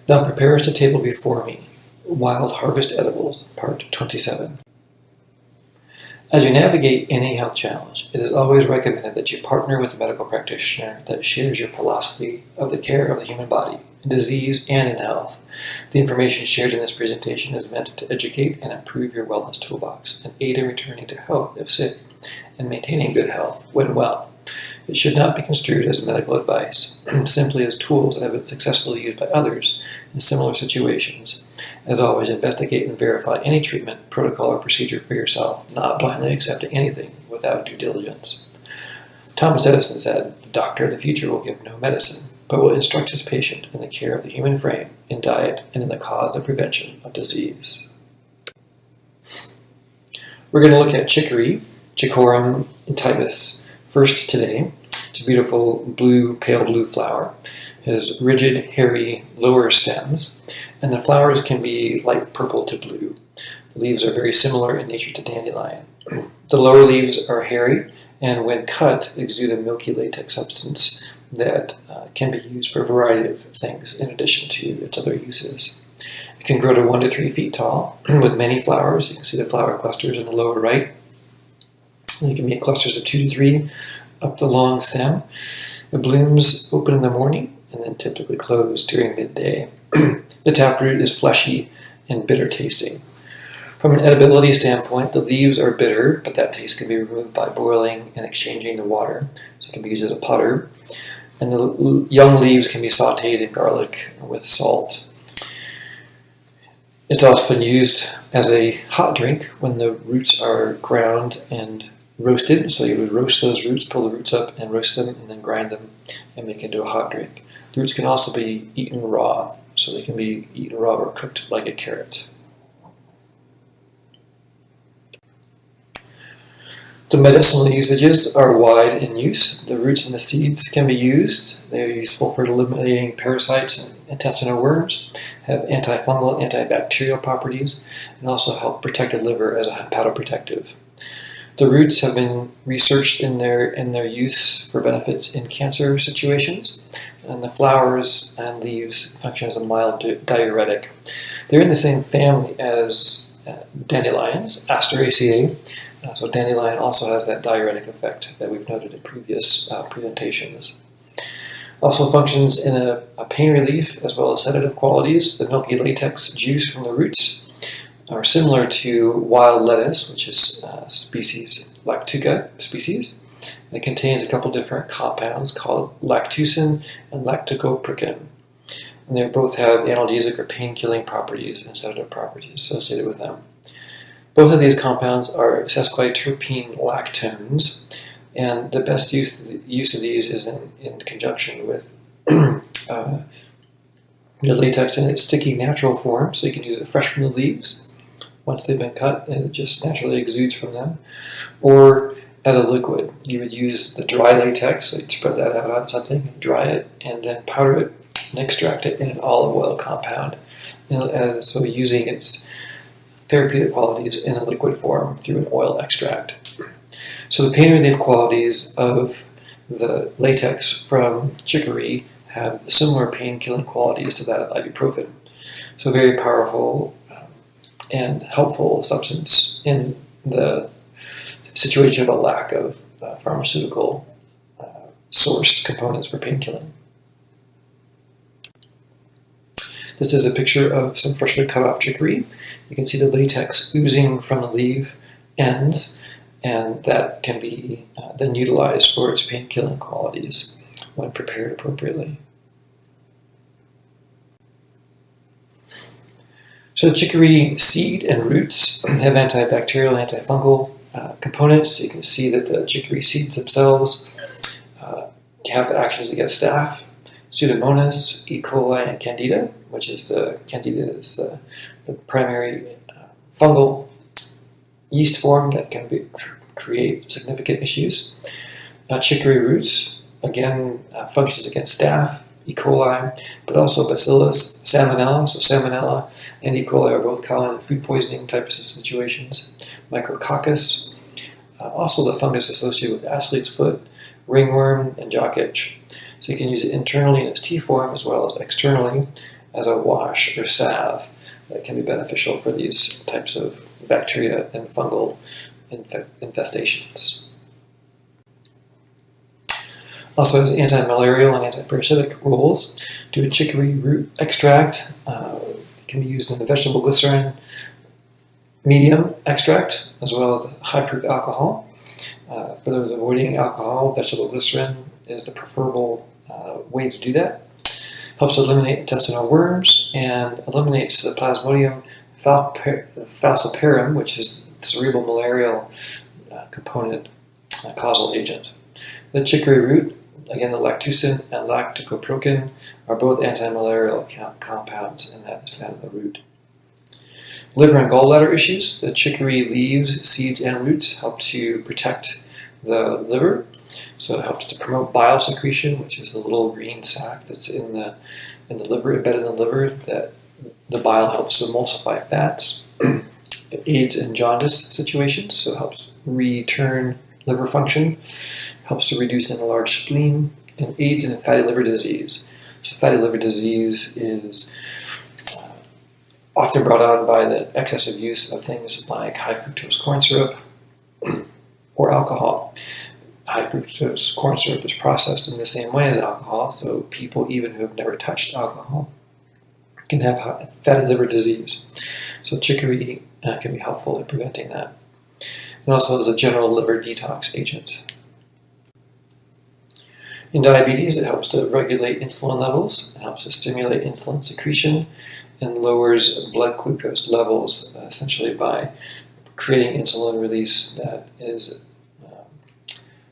Thou preparest a table before me. Wild Harvest Edibles, Part 27. As you navigate any health challenge, it is always recommended that you partner with a medical practitioner that shares your philosophy of the care of the human body, in disease and in health. The information shared in this presentation is meant to educate and improve your wellness toolbox and aid in returning to health if sick and maintaining good health when well. It should not be construed as medical advice, simply as tools that have been successfully used by others in similar situations. As always, investigate and verify any treatment, protocol, or procedure for yourself, not blindly accepting anything without due diligence. Thomas Edison said, "The doctor of the future will give no medicine, but will instruct his patient in the care of the human frame, in diet, and in the cause and prevention of disease." We're going to look at Chicory Chicorum typus first today. It's a beautiful blue, pale blue flower. It has rigid, hairy lower stems, and the flowers can be light purple to blue. The leaves are very similar in nature to dandelion. The lower leaves are hairy, and when cut, exude a milky latex substance that can be used for a variety of things in addition to its other uses. It can grow to 1 to 3 feet tall with many flowers. You can see the flower clusters in the lower right. They can be in clusters of 2 to 3 up the long stem. It blooms open in the morning and then typically close during midday. The taproot is fleshy and bitter tasting. From an edibility standpoint, the leaves are bitter, but that taste can be removed by boiling and exchanging the water, so it can be used as a putter. And the young leaves can be sauteed in garlic with salt. It's often used as a hot drink when the roots are ground and roasted. So you would roast those roots, pull the roots up and roast them, and then grind them and make it into a hot drink. The roots can also be eaten raw, so they can be eaten raw or cooked like a carrot. The medicinal usages are wide in use. The roots and the seeds can be used. They are useful for eliminating parasites and intestinal worms, have anti-fungal and anti-bacterial properties, and also help protect the liver as a hepatoprotective. The roots have been researched in their use for benefits in cancer situations, and the flowers and leaves function as a mild diuretic. They're in the same family as dandelions, Asteraceae. So dandelion also has that diuretic effect that we've noted in previous presentations. Also functions in a pain relief as well as sedative qualities. The milky latex juice from the roots are similar to wild lettuce, which is species Lactuca species. And it contains a couple different compounds called lactucin and lactocopricin. And they both have analgesic or pain-killing properties and sedative properties associated with them. Both of these compounds are sesquiterpene lactones, and the best use of these is in conjunction with the latex in its sticky natural form, so you can use it fresh from the leaves once they've been cut, and it just naturally exudes from them. Or as a liquid, you would use the dry latex, so you'd spread that out on something, dry it, and then powder it and extract it in an olive oil compound. And so using its therapeutic qualities in a liquid form through an oil extract. So the pain relief qualities of the latex from chicory have similar pain-killing qualities to that of ibuprofen. So a very powerful and helpful substance in the situation of a lack of pharmaceutical sourced components for pain-killing. This is a picture of some freshly cut off chicory. You can see the latex oozing from the leaf ends, and that can be then utilized for its pain-killing qualities when prepared appropriately. So the chicory seed and roots have antibacterial and antifungal components. You can see that the chicory seeds themselves have actions against staph, Pseudomonas, E. coli, and Candida, which is the primary fungal yeast form that can create significant issues. Chicory roots, again, functions against staph, E. coli, but also Bacillus, Salmonella. So Salmonella and E. coli are both common in food poisoning types of situations. Micrococcus, also the fungus associated with athlete's foot, ringworm, and jock itch. So you can use it internally in its T form as well as externally as a wash or salve that can be beneficial for these types of bacteria and fungal infestations. Also has anti-malarial and anti-parasitic roles. Do a chicory root extract. It can be used in the vegetable glycerin medium extract, as well as high-proof alcohol. For those avoiding alcohol, vegetable glycerin is the preferable way to do that. Helps to eliminate intestinal worms and eliminates the Plasmodium falciparum, which is the cerebral malarial component causal agent. The chicory root, again, the lactucin and lactocoprocan are both anti-malarial compounds, and that is found in the root. Liver and gallbladder issues. The chicory leaves, seeds, and roots help to protect the liver. So it helps to promote bile secretion, which is the little green sac that's in the liver, embedded in the liver, that the bile helps to emulsify fats. It aids in jaundice situations, so it helps return liver function, helps to reduce an enlarged spleen, and aids in fatty liver disease. So fatty liver disease is often brought on by the excessive use of things like high fructose corn syrup or alcohol. High fructose corn syrup is processed in the same way as alcohol, so people even who have never touched alcohol can have fatty liver disease. So chicory can be helpful in preventing that. And also as a general liver detox agent. In diabetes, it helps to regulate insulin levels, it helps to stimulate insulin secretion, and lowers blood glucose levels, essentially by creating insulin release that is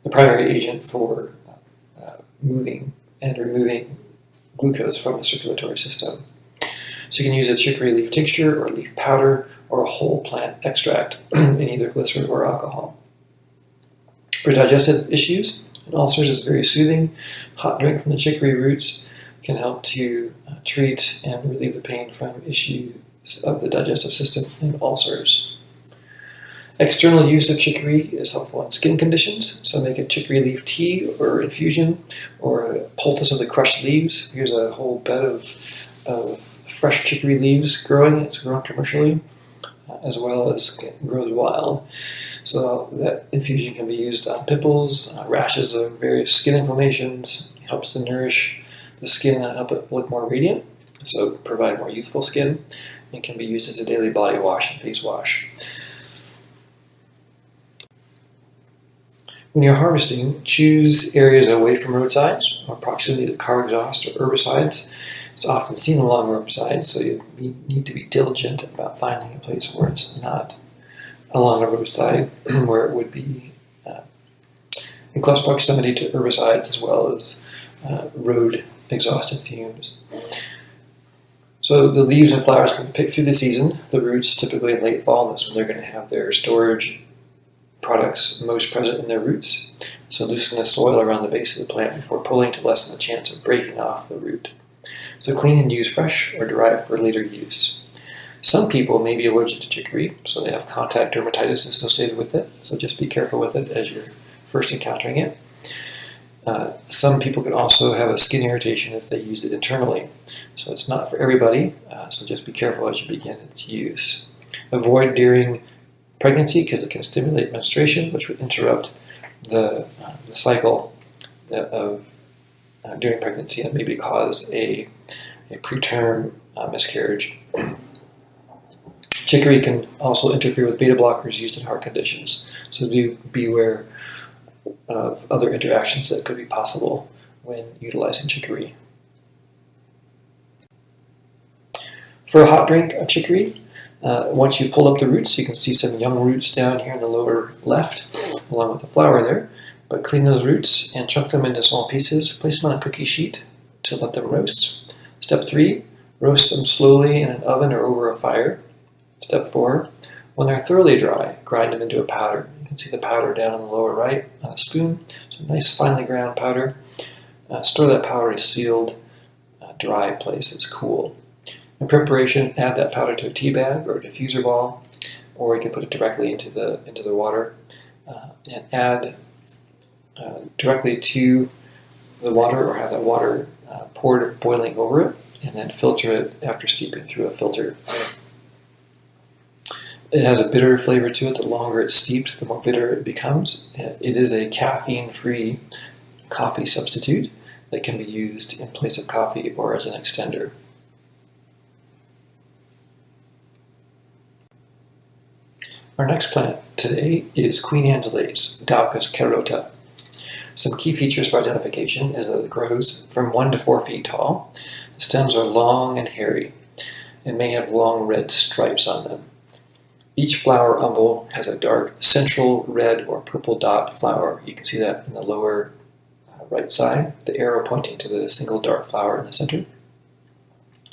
the primary agent for moving and removing glucose from the circulatory system. So you can use a chicory leaf tincture or leaf powder or a whole plant extract in either glycerin or alcohol. For digestive issues and ulcers, it's very soothing. Hot drink from the chicory roots can help to treat and relieve the pain from issues of the digestive system and ulcers. External use of chicory is helpful in skin conditions, so make a chicory leaf tea or infusion or a poultice of the crushed leaves. Here's a whole bed of fresh chicory leaves growing. It's grown commercially as well as grows wild. So that infusion can be used on pimples, rashes of various skin inflammations. It helps to nourish the skin and help it look more radiant, so provide more youthful skin, and can be used as a daily body wash and face wash. When you're harvesting, choose areas away from roadsides or proximity to car exhaust or herbicides. It's often seen along roadsides, so you need to be diligent about finding a place where it's not along a roadside, where it would be in close proximity to herbicides as well as road exhaust and fumes. So the leaves and flowers can be picked through the season. The roots typically in late fall, that's when they're going to have their storage products most present in their roots. So loosen the soil around the base of the plant before pulling to lessen the chance of breaking off the root. So clean and use fresh or dry for later use. Some people may be allergic to chicory, so they have contact dermatitis associated with it, so just be careful with it as you're first encountering it. Some people can also have a skin irritation if they use it internally, so it's not for everybody, so just be careful as you begin its use. Avoid during pregnancy because it can stimulate menstruation, which would interrupt the cycle of during pregnancy and maybe cause a preterm miscarriage. Chicory can also interfere with beta blockers used in heart conditions, so do beware of other interactions that could be possible when utilizing chicory. For a hot drink of chicory, once you pull up the roots, you can see some young roots down here in the lower left, along with the flower there. But clean those roots and chunk them into small pieces. Place them on a cookie sheet to let them roast. Step 3, roast them slowly in an oven or over a fire. Step 4, when they're thoroughly dry, grind them into a powder. You can see the powder down in the lower right on a spoon. So nice finely ground powder. Store that powder in a sealed, dry place that's cool. In preparation, add that powder to a tea bag or a diffuser ball, or you can put it directly into the water and add directly to the water, or have that water poured boiling over it. and then filter it after steeping through a filter. It has a bitter flavor to it. The longer it's steeped, the more bitter it becomes. It is a caffeine-free coffee substitute that can be used in place of coffee or as an extender. Our next plant today is Queen Anne's lace, Dalcus carota. Some key features for identification is that it grows from 1 to 4 feet tall. The stems are long and hairy and may have long red stripes on them. Each flower umbel has a dark central red or purple dot flower. You can see that in the lower right side, the arrow pointing to the single dark flower in the center.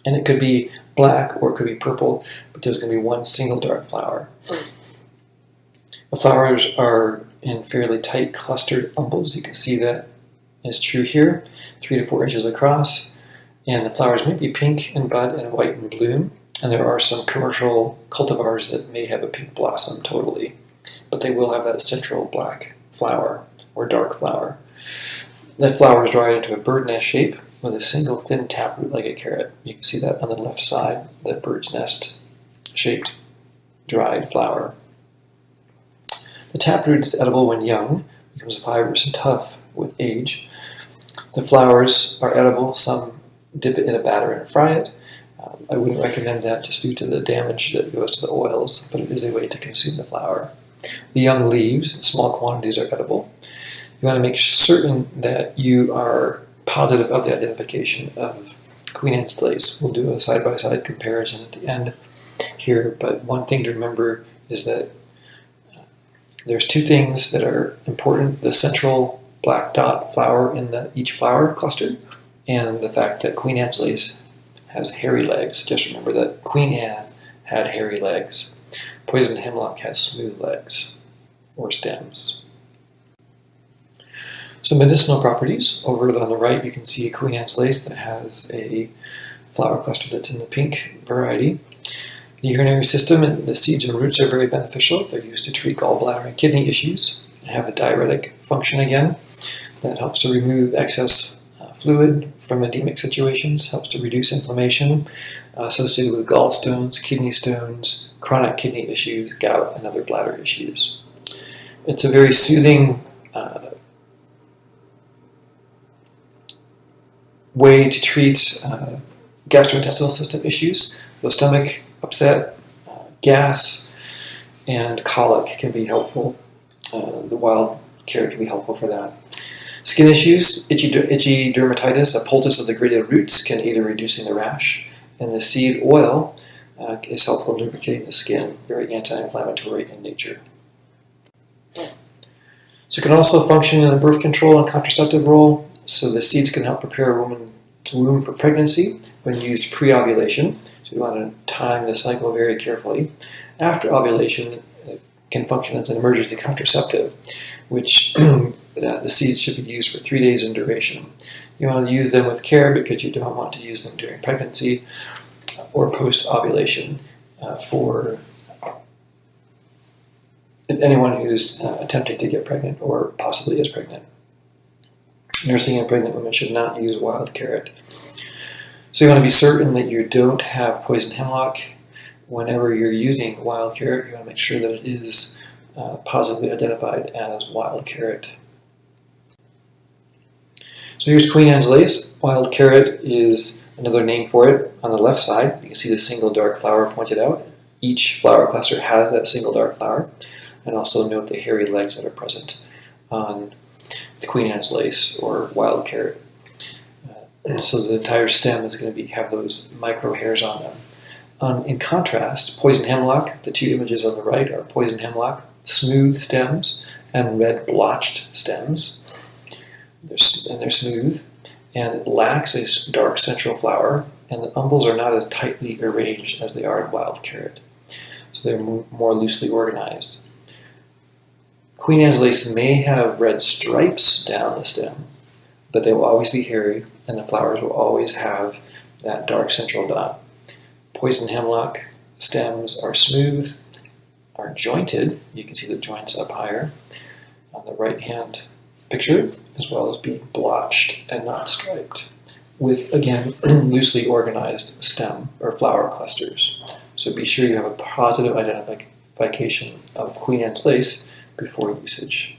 And it could be black or it could be purple, but there's going to be one single dark flower. The flowers are in fairly tight clustered umbels. You can see that is true here, 3 to 4 inches across. And the flowers may be pink in bud and white in bloom. And there are some commercial cultivars that may have a pink blossom totally, but they will have that central black flower or dark flower. The flower is dried into a bird nest shape with a single thin taproot like a carrot. You can see that on the left side, that bird's nest shaped dried flower. The taproot is edible when young, becomes fibrous and tough with age. The flowers are edible. Some dip it in a batter and fry it. I wouldn't recommend that just due to the damage that goes to the oils, but it is a way to consume the flower. The young leaves, in small quantities, are edible. You want to make certain that you are positive of the identification of Queen Anne's lace. We'll do a side-by-side comparison at the end here, but one thing to remember is that there's 2 things that are important: the central black dot flower in each flower cluster, and the fact that Queen Anne's lace has hairy legs. Just remember that Queen Anne had hairy legs. Poison hemlock has smooth legs or stems. So medicinal properties. Over on the right you can see Queen Anne's lace that has a flower cluster that's in the pink variety. The urinary system and the seeds and roots are very beneficial. They're used to treat gallbladder and kidney issues. They have a diuretic function again that helps to remove excess fluid from edemic situations, helps to reduce inflammation associated with gallstones, kidney stones, chronic kidney issues, gout, and other bladder issues. It's a very soothing way to treat gastrointestinal system issues. The stomach upset, gas, and colic can be helpful. The wild carrot can be helpful for that. Skin issues, itchy dermatitis, a poultice of the graded roots can aid in reducing the rash, and the seed oil is helpful in lubricating the skin, very anti-inflammatory in nature. So it can also function in the birth control and contraceptive role. So the seeds can help prepare a woman's womb for pregnancy when used pre-ovulation. So you want to time the cycle very carefully. After ovulation, it can function as an emergency contraceptive, which the seeds should be used for 3 days in duration. You want to use them with care because you don't want to use them during pregnancy or post-ovulation for anyone who's attempting to get pregnant or possibly is pregnant. Nursing and pregnant women should not use wild carrot. So you want to be certain that you don't have poison hemlock. Whenever you're using wild carrot, you want to make sure that it is positively identified as wild carrot. So here's Queen Anne's lace. Wild carrot is another name for it. On the left side, you can see the single dark flower pointed out. Each flower cluster has that single dark flower. And also note the hairy legs that are present on the Queen Anne's lace or wild carrot. So the entire stem is going to have those micro hairs on them. In contrast, poison hemlock, the 2 images on the right are poison hemlock, smooth stems and red blotched stems. They're smooth, and it lacks a dark central flower, and the umbels are not as tightly arranged as they are in wild carrot. So they're more loosely organized. Queen Anne's lace may have red stripes down the stem, but they will always be hairy, and the flowers will always have that dark central dot. Poison hemlock stems are smooth, are jointed. You can see the joints up higher on the right-hand picture, as well as being blotched and not striped. with, again, loosely organized stem or flower clusters. So be sure you have a positive identification of Queen Anne's lace before usage.